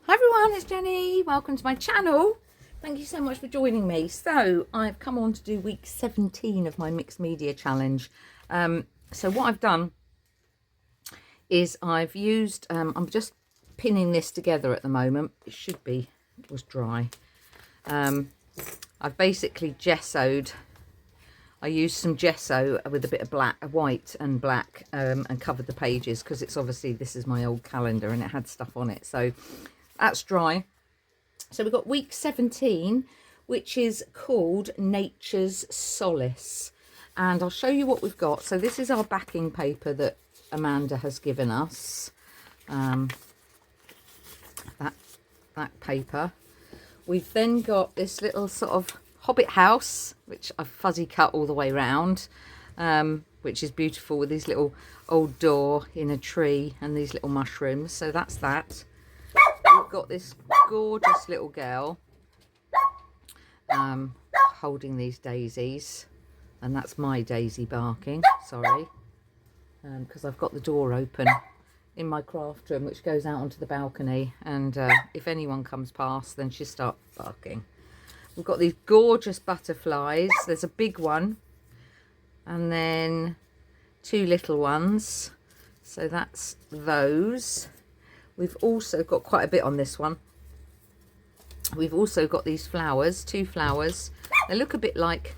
Hi everyone, it's Jenny. Welcome to my channel. Thank you so much for joining me. So I've come on to do week 17 of my mixed media challenge. So what I've done is I've used, I'm just pinning this together at the moment. It was dry. I've basically gessoed. I used some gesso with a bit of white and black, and covered the pages because it's obviously, this is my old calendar and it had stuff on it. So that's dry. So we've got week 17, which is called Nature's Solace. And I'll show you what we've got. So this is our backing paper that Amanda has given us. That paper. We've then got this little sort of hobbit house, which I've fuzzy cut all the way around, which is beautiful with these little old door in a tree and these little mushrooms. So that's that. We've got this gorgeous little girl holding these daisies, and that's my daisy barking, sorry, because I've got the door open in my craft room which goes out onto the balcony, and if anyone comes past then she starts barking. We've got these gorgeous butterflies. There's a big one and then two little ones, so that's those. We've also got quite a bit on this one. We've also got these flowers, two flowers. They look a bit like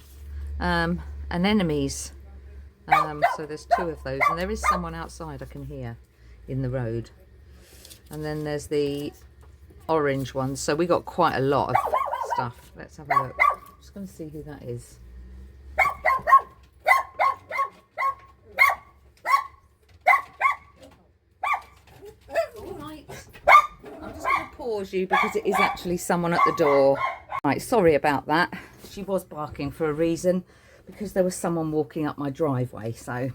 anemones. So there's two of those, and there is someone outside I can hear in the road. And then there's the orange ones. So we got quite a lot of stuff. Let's have a look. I'm just going to see who that is. Pause you because it is actually someone at the door. Right, sorry about that. She was barking for a reason, because there was someone walking up my driveway. So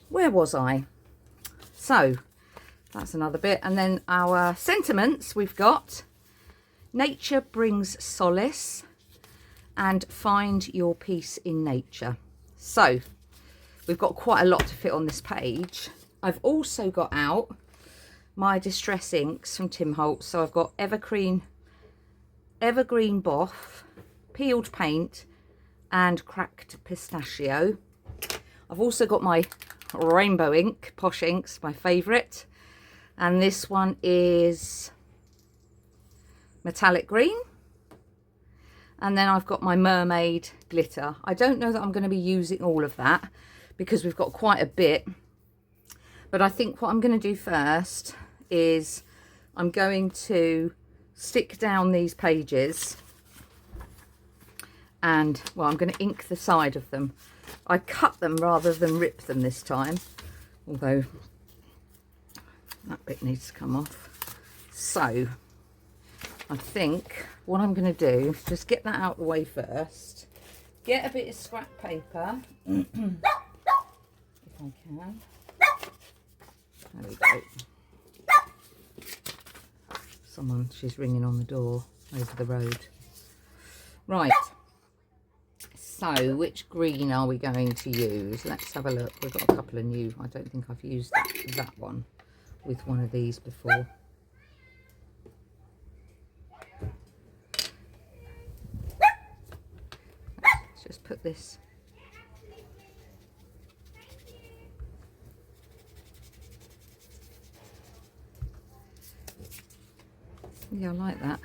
where was I? So that's another bit. And then our sentiments, we've got nature brings solace and find your peace in nature. So we've got quite a lot to fit on this page. I've also got out my distress inks from Tim Holtz. So I've got evergreen boff, peeled paint and cracked pistachio. I've also got my rainbow ink, Posh Inks, my favourite, and this one is metallic green. And then I've got my mermaid glitter. I don't know that I'm going to be using all of that because we've got quite a bit, but I think what I'm going to do first is I'm going to stick down these pages and, well, I'm going to ink the side of them. I cut them rather than rip them this time, although that bit needs to come off. So I think what I'm going to do is just get that out of the way first, get a bit of scrap paper if I can. There we go. Someone, she's ringing on the door over the road. Right, so which green are we going to use? Let's have a look. We've got a couple of new. I don't think I've used that one with one of these before. Let's just put this. Yeah, I like that.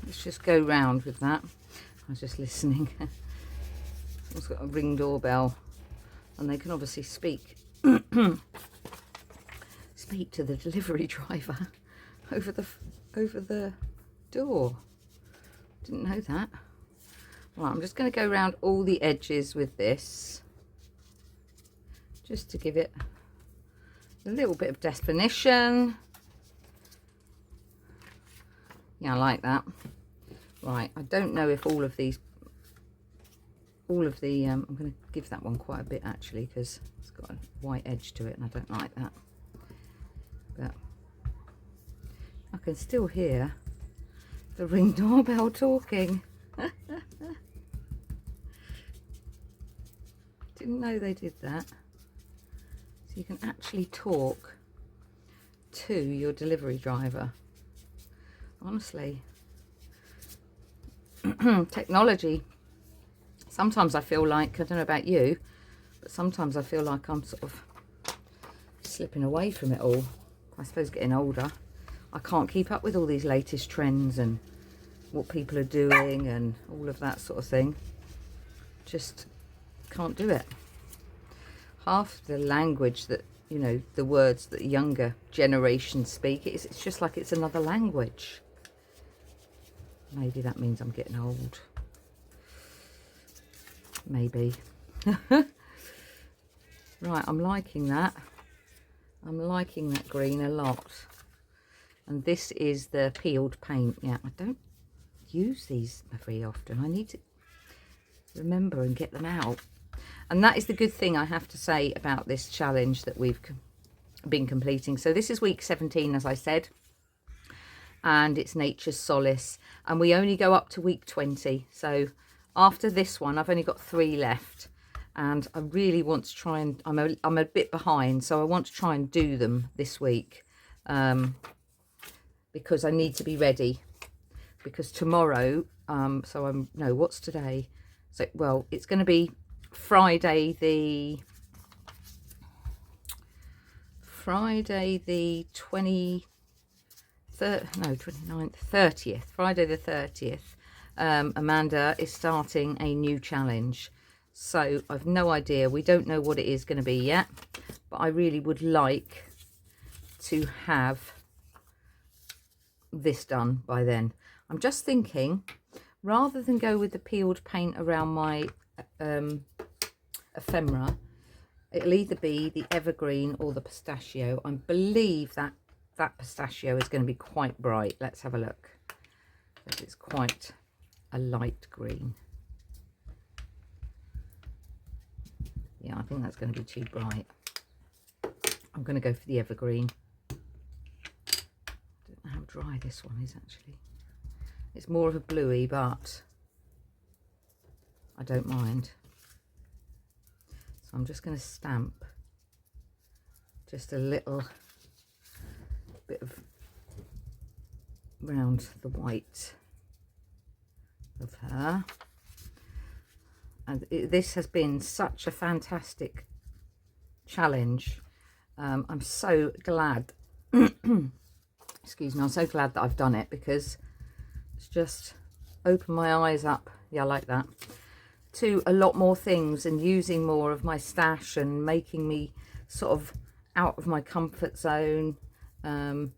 Let's just go round with that. I was just listening. It's got a ring doorbell, and they can obviously speak speak to the delivery driver over the door. Didn't know that. Right, I'm just going to go around all the edges with this, just to give it a little bit of definition. Yeah, I like that. Right, I don't know if all of the I'm going to give that one quite a bit actually, because it's got a white edge to it and I don't like that. But I can still hear The Ring doorbell talking. Didn't know they did that. So you can actually talk to your delivery driver. Honestly. Technology. Sometimes I feel like, I don't know about you, but sometimes I feel like I'm sort of slipping away from it all. I suppose getting older, I can't keep up with all these latest trends and what people are doing and all of that sort of thing. Just can't do it. Half the language that, you know, the words that younger generations speak, it's just like it's another language. Maybe that means I'm getting old. Maybe. Right, I'm liking that. I'm liking that green a lot. And this is the peeled paint. Yeah, I don't use these very often. I need to remember and get them out. And that is the good thing I have to say about this challenge that we've been completing. So this is week 17, as I said. And it's Nature's Solace. And we only go up to week 20. So after this one, I've only got 3 left. And I really want to try and, I'm a bit behind, so I want to try and do them this week. Because I need to be ready. Because tomorrow, what's today? So, well, it's going to be Friday the 30th, Friday the 30th, Amanda is starting a new challenge. So I've no idea. We don't know what it is going to be yet, but I really would like to have this done by then. I'm just thinking, rather than go with the peeled paint around my ephemera, it'll either be the evergreen or the pistachio. I believe that pistachio is going to be quite bright. Let's have a look. It's quite a light green. Yeah, I think that's going to be too bright. I'm going to go for the evergreen. I don't know how dry this one is actually. It's more of a bluey, but I don't mind. So I'm just going to stamp just a little bit of round the white of her. And this has been such a fantastic challenge. I'm so glad, excuse me, I'm so glad that I've done it, because it's just opened my eyes up, yeah, like that, to a lot more things and using more of my stash and making me sort of out of my comfort zone. And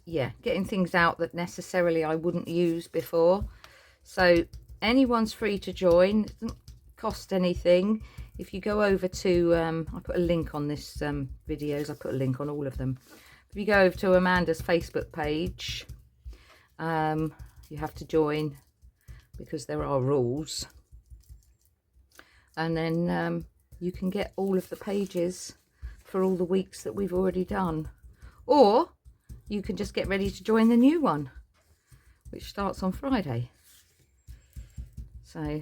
yeah, getting things out that necessarily I wouldn't use before. So anyone's free to join. It doesn't cost anything. If you go over to I put a link on this videos, I put a link on all of them. If you go over to Amanda's Facebook page, you have to join because there are rules, and then you can get all of the pages for all the weeks that we've already done, or you can just get ready to join the new one, which starts on Friday. So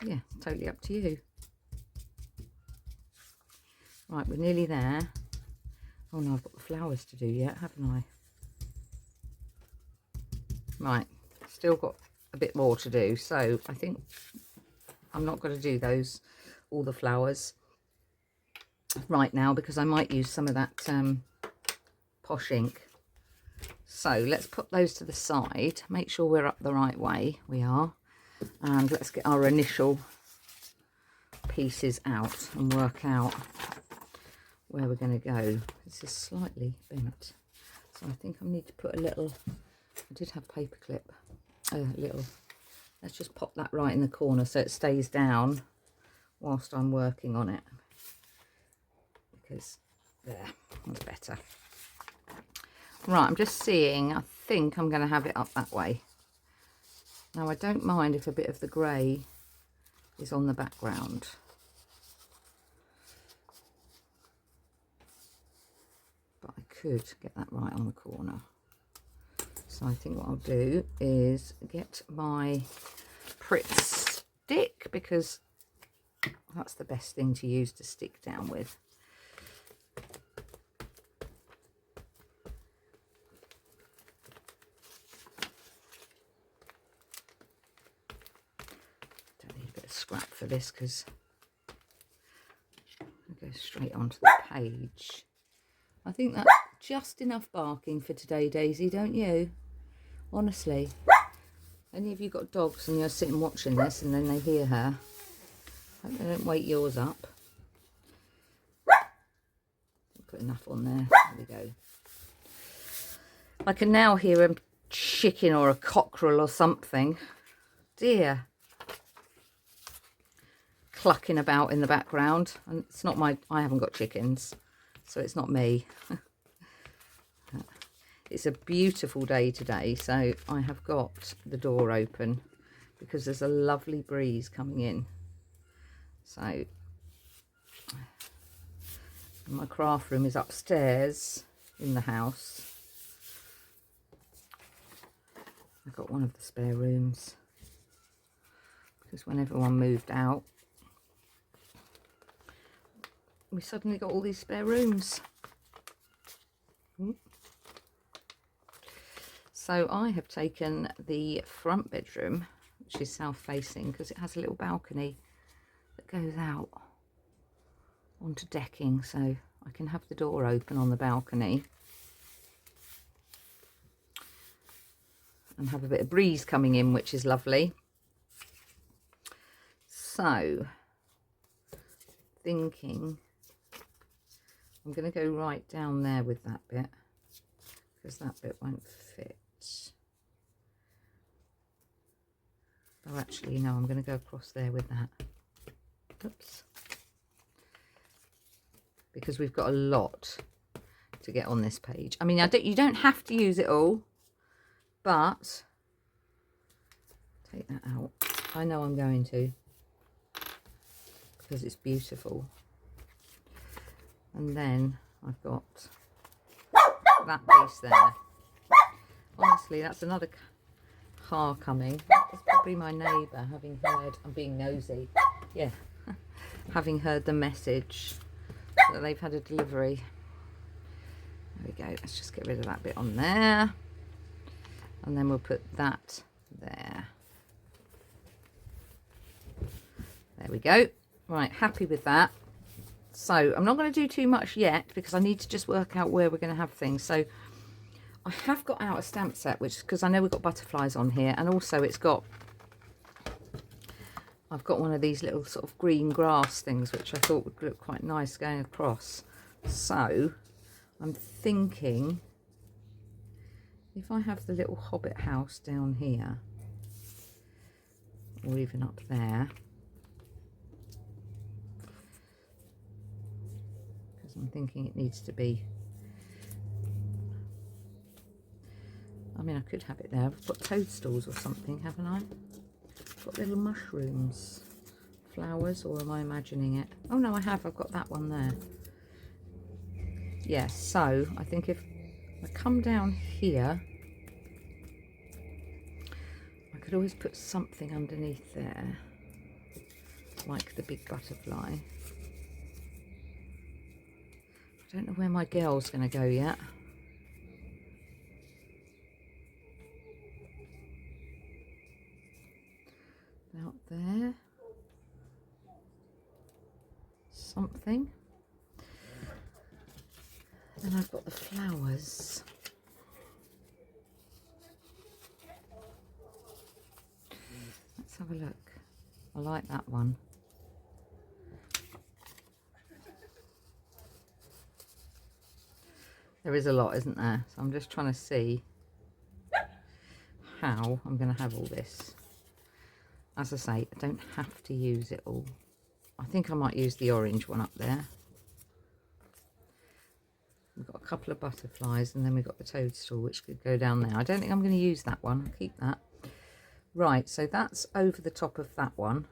yeah, totally up to you. Right, we're nearly there. Oh no, I've got the flowers to do yet, haven't I? Right, still got a bit more to do, so I think I'm not going to do those, all the flowers right now, because I might use some of that posh ink. So let's put those to the side, make sure we're up the right way. We are. And let's get our initial pieces out and work out where we're going to go. This is slightly bent, so I think I need to put a little, I did have paper clip, a little, let's just pop that right in the corner so it stays down whilst I'm working on it, because there, that's better. Right, I'm just seeing, I think I'm going to have it up that way. Now I don't mind if a bit of the grey is on the background. But I could get that right on the corner. So I think what I'll do is get my Pritt stick, because that's the best thing to use to stick down with. Don't need a bit of scrap for this because I'll go straight onto the page. I think that's just enough barking for today, Daisy, don't you? Honestly. Any of you got dogs and you're sitting watching this and then they hear her? Hope they don't wake yours up. Put enough on there. There we go. I can now hear a chicken or a cockerel or something. Dear. Clucking about in the background. And it's not I haven't got chickens, so it's not me. It's a beautiful day today, so I have got the door open because there's a lovely breeze coming in. So my craft room is upstairs in the house. I've got one of the spare rooms because when everyone moved out, we suddenly got all these spare rooms. So I have taken the front bedroom, which is south facing, because it has a little balcony that goes out onto decking, so I can have the door open on the balcony and have a bit of breeze coming in, which is lovely. So, thinking I'm going to go right down there with that bit, because that bit won't fit. Oh, actually, no, I'm going to go across there with that. Oops. Because we've got a lot to get on this page. I mean, you don't have to use it all, but take that out. I know I'm going to, because it's beautiful. And then I've got that piece there. Honestly, that's another car coming. It's probably my neighbour, having heard, I'm being nosy, yeah, having heard the message that they've had a delivery. There we go. Let's just get rid of that bit on there, and then we'll put that there. There we go. Right, happy with that. So I'm not going to do too much yet because I need to just work out where we're going to have things. So I have got out a stamp set, which, because I know we've got butterflies on here, and also I've got one of these little sort of green grass things, which I thought would look quite nice going across. So I'm thinking if I have the little hobbit house down here, or even up there, because I'm thinking it needs to be, I mean, I could have it there. I've got toadstools or something, haven't I? I've got little mushrooms, flowers, or am I imagining it? Oh no, I have. I've got that one there. Yes, so I think if I come down here, I could always put something underneath there, like the big butterfly. I don't know where my girl's going to go yet. Out there, something. Then I've got the flowers. Let's have a look. I like that one. There is a lot, isn't there? So I'm just trying to see how I'm going to have all this. As I say, I don't have to use it all. I think I might use the orange one up there. We've got a couple of butterflies, and then we've got the toadstool, which could go down there. I don't think I'm going to use that one. I'll keep that. Right, so that's over the top of that one.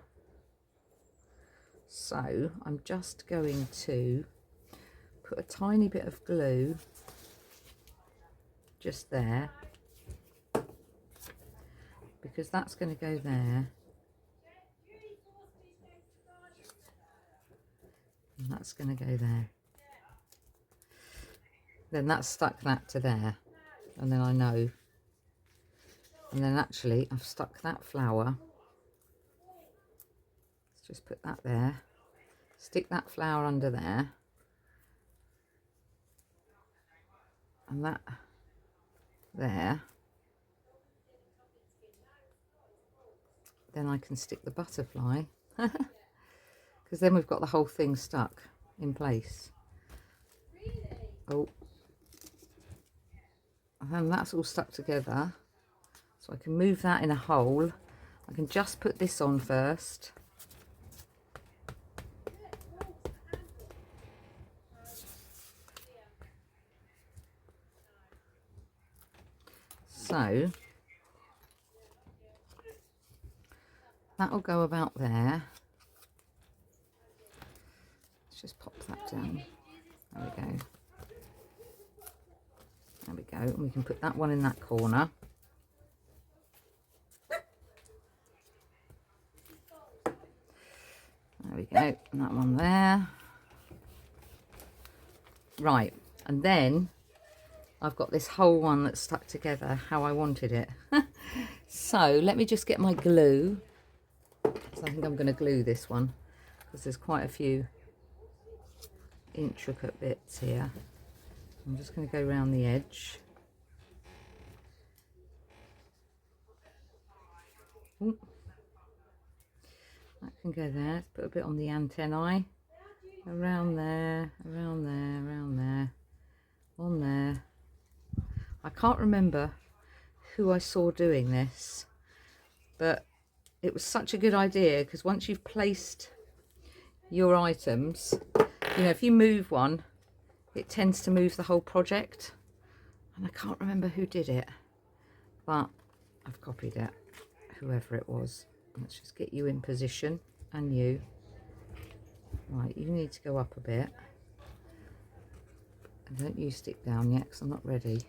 So I'm just going to put a tiny bit of glue just there. because that's going to go there. And that's going to go there. Then that's stuck that to there. And then I know. And then actually I've stuck that flower. Let's just put that there. Stick that flower under there. And that there. Then I can stick the butterfly. Because then we've got the whole thing stuck in place. Oh. And then that's all stuck together. So I can move that in a hole. I can just put this on first. So that'll go about there. Let's just pop that down. There we go. There we go. And we can put that one in that corner. There we go. And that one there. Right. And then I've got this whole one that's stuck together how I wanted it. So let me just get my glue. So I think I'm going to glue this one because there's quite a few intricate bits here. I'm just going to go around the edge. Ooh. That can go there. Let's put a bit on the antennae. Around there, around there, around there, on there. I can't remember who I saw doing this, but it was such a good idea because once you've placed your items, you know, if you move one, it tends to move the whole project. And I can't remember who did it, but I've copied it, whoever it was. Let's just get you in position, and you. Right, you need to go up a bit. And don't you stick down yet because I'm not ready.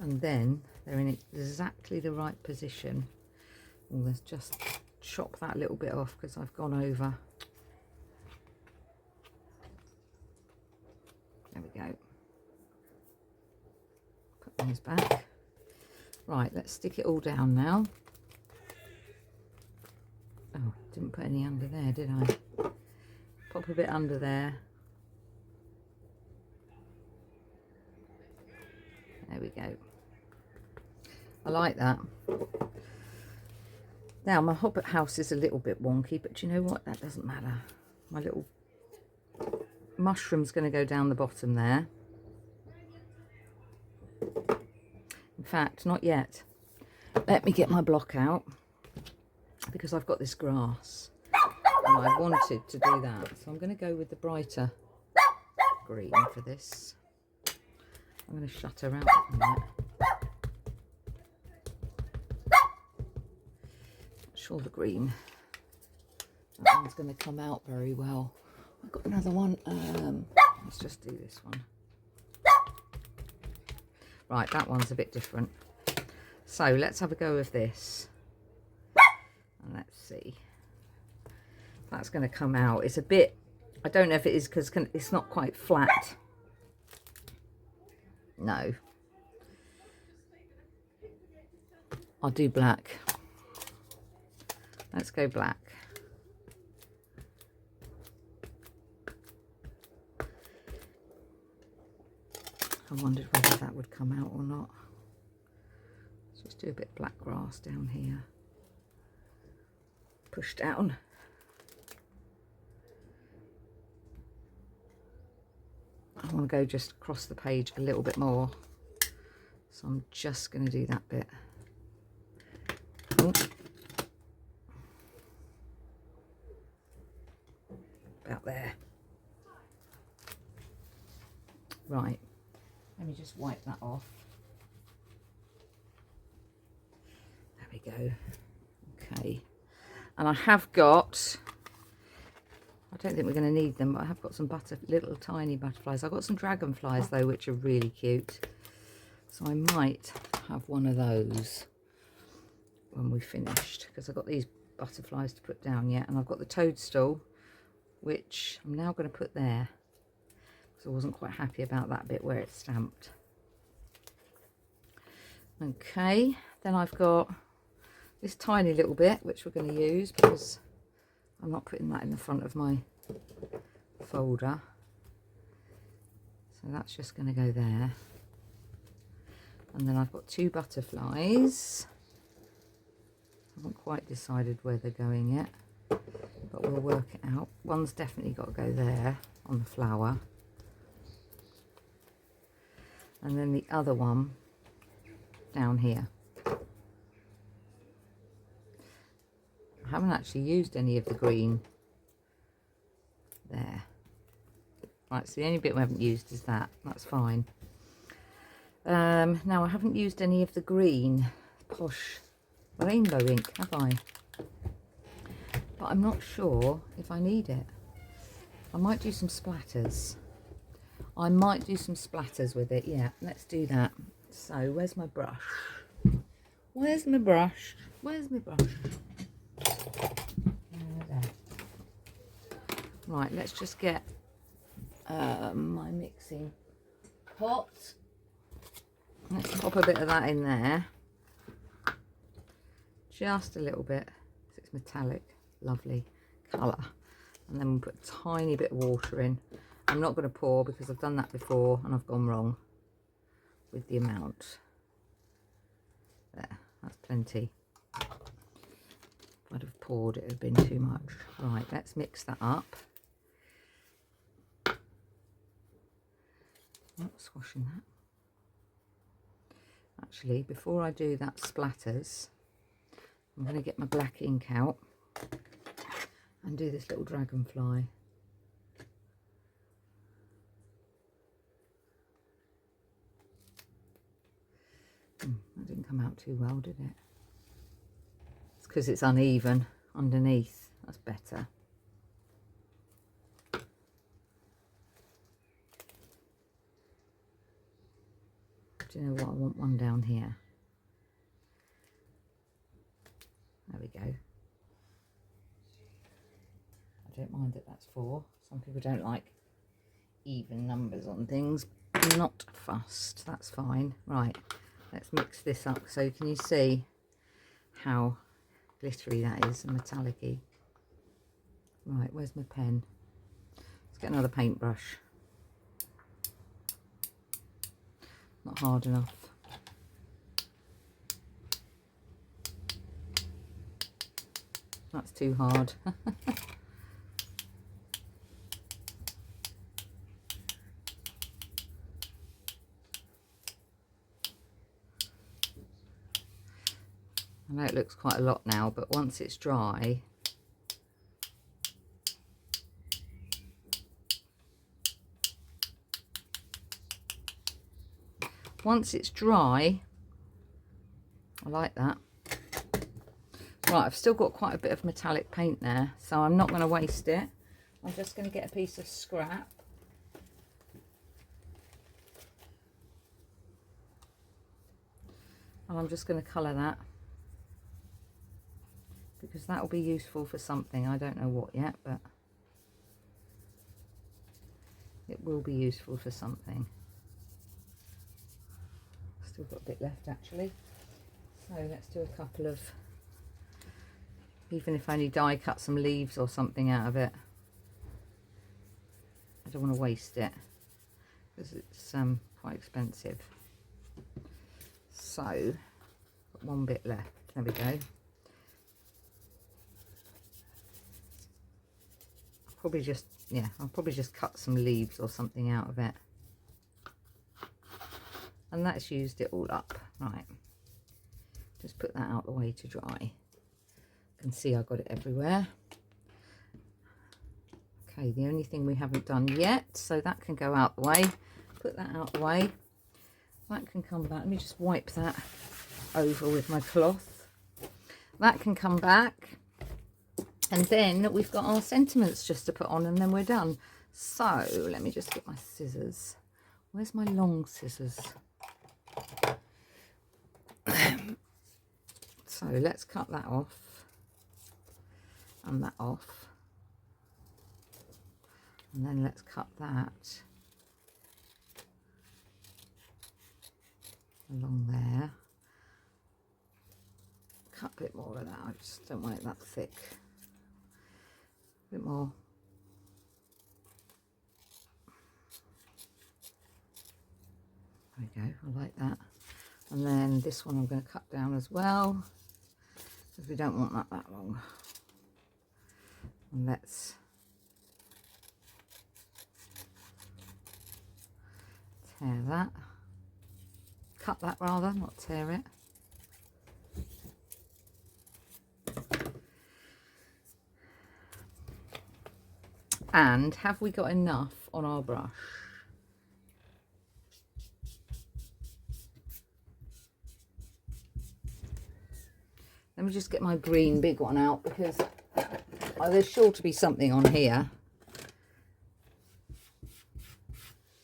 And then they're in exactly the right position. And let's just chop that little bit off because I've gone over. There we go. Put those back. Right, let's stick it all down now. Oh, didn't put any under there, did I? Pop a bit under there. There we go. I like that. Now, my hobbit house is a little bit wonky, but you know what? That doesn't matter. My little mushroom's going to go down the bottom there. In fact, not yet. Let me get my block out because I've got this grass and I wanted to do that. So I'm going to go with the brighter green for this. I'm going to shut her out a minute. Sure, the green. That one's going to come out very well. I've got another one. Let's just do this one. Right, that one's a bit different. So let's have a go of this. And let's see. That's going to come out. It's a bit, I don't know if it is because it's not quite flat. No. I'll do black. Let's go black. I wondered whether that would come out or not. Let's just do a bit of black grass down here. Push down. I want to go just across the page a little bit more. So I'm just going to do that bit. Oh. About there. Right. Let me just wipe that off. There we go. Okay. And I have got, I don't think we're going to need them, but I have got some little tiny butterflies. I've got some dragonflies though, which are really cute. So I might have one of those when we've finished, because I've got these butterflies to put down yet, and I've got the toadstool, which I'm now going to put there, because I wasn't quite happy about that bit where it's stamped. Okay, then I've got this tiny little bit, which we're going to use, because I'm not putting that in the front of my folder. So that's just going to go there. And then I've got 2 butterflies. I haven't quite decided where they're going yet, but we'll work it out. One's definitely got to go there on the flower. And then the other one down here. I haven't actually used any of the green there. Right, so the only bit we haven't used is that. That's fine. Now I haven't used any of the green posh rainbow ink, have I? But I'm not sure if I need it. I might do some splatters. I might do some splatters with it. Yeah, let's do that. So where's my brush? Where's my brush? Where's my brush? There. Right, let's just get my mixing pot. Let's pop a bit of that in there. Just a little bit. It's metallic, lovely colour. And then we'll put a tiny bit of water in. I'm not going to pour because I've done that before and I've gone wrong with the amount. There, that's plenty. If I'd have poured, it would have been too much. Right, let's mix that up. Not squashing that. Actually, before I do that splatters, I'm going to get my black ink out and do this little dragonfly. That didn't come out too well, did it? It's because it's uneven underneath. That's better. Do you know what? I want one down here. There we go. I don't mind that that's 4. Some people don't like even numbers on things. I'm not fussed. That's fine. Right. Let's mix this up. So can you see how glittery that is and metallic-y? Right, where's my pen? Let's get another paintbrush. Not hard enough. That's too hard. I know it looks quite a lot now, but once it's dry, I like that. Right, I've still got quite a bit of metallic paint there, so I'm not going to waste it. I'm just going to get a piece of scrap. And I'm just going to colour that, because that will be useful for something. I don't know what yet, but it will be useful for something. Still got a bit left actually. So let's do a couple of, even if I only die cut some leaves or something out of it. I don't want to waste it because it's quite expensive. So got one bit left. There we go. I'll probably just cut some leaves or something out of it. And that's used it all up. Right. Just put that out the way to dry. You can see I got it everywhere. Okay, the only thing we haven't done yet, so that can go out the way. Put that out the way. That can come back. Let me just wipe that over with my cloth. That can come back. And then we've got our sentiments just to put on, and then we're done. So let me just get my scissors. Where's my long scissors? So let's cut that off and that off. And then let's cut that along there. Cut a bit more of that. I just don't want it that thick. A bit more. There we go. I like that. And then this one I'm going to cut down as well, because we don't want that long. And let's tear that. Cut that rather, not tear it. And have we got enough on our brush? Let me just get my green big one out, because there's sure to be something on here.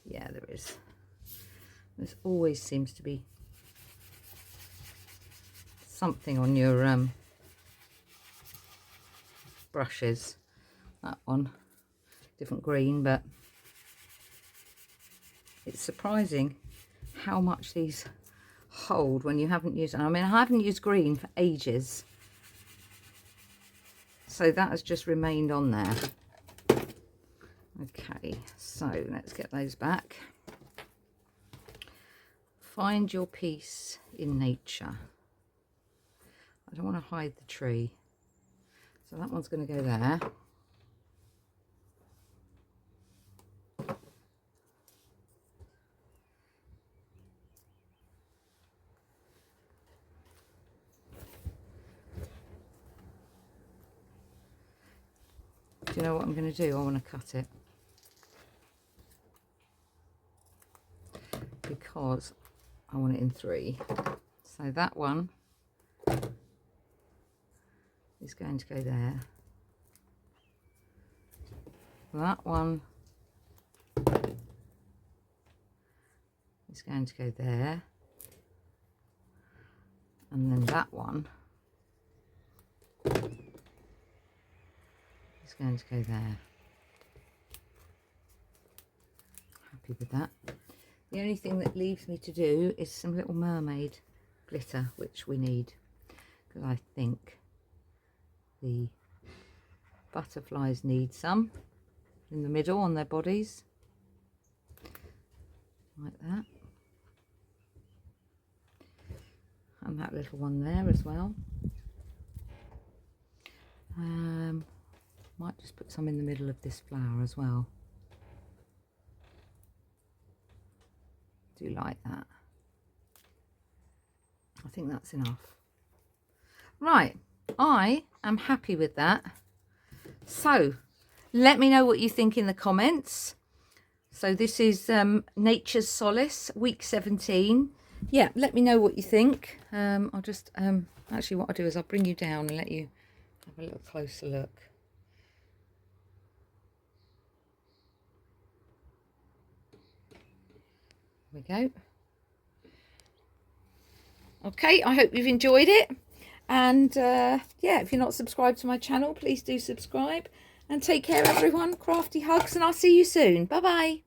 Yeah, there is. There always seems to be something on your brushes. That one, different green, but it's surprising how much these hold when you haven't used it. I mean, I haven't used green for ages, so that has just remained on there. Okay, so let's get those back. Find your peace in nature. I don't want to hide the tree, so that one's going to go there. Do you know what I'm going to do? I want to cut it, because I want it in 3. So that one is going to go there. That one is going to go there. And then that one is going to go there. Happy with that. The only thing that leaves me to do is some little mermaid glitter, which we need, because I think the butterflies need some in the middle on their bodies, like that. And that little one there as well. Might just put some in the middle of this flower as well. Do like that. I think that's enough. Right, I am happy with that. So let me know what you think in the comments. So this is Nature's Solace, week 17. Yeah, let me know what you think. I'll just actually what I'll do is I'll bring you down and let you have a little closer look. There we go. Okay, I hope you've enjoyed it, and yeah, if you're not subscribed to my channel, please do subscribe, and take care everyone. Crafty hugs, and I'll see you soon. Bye bye.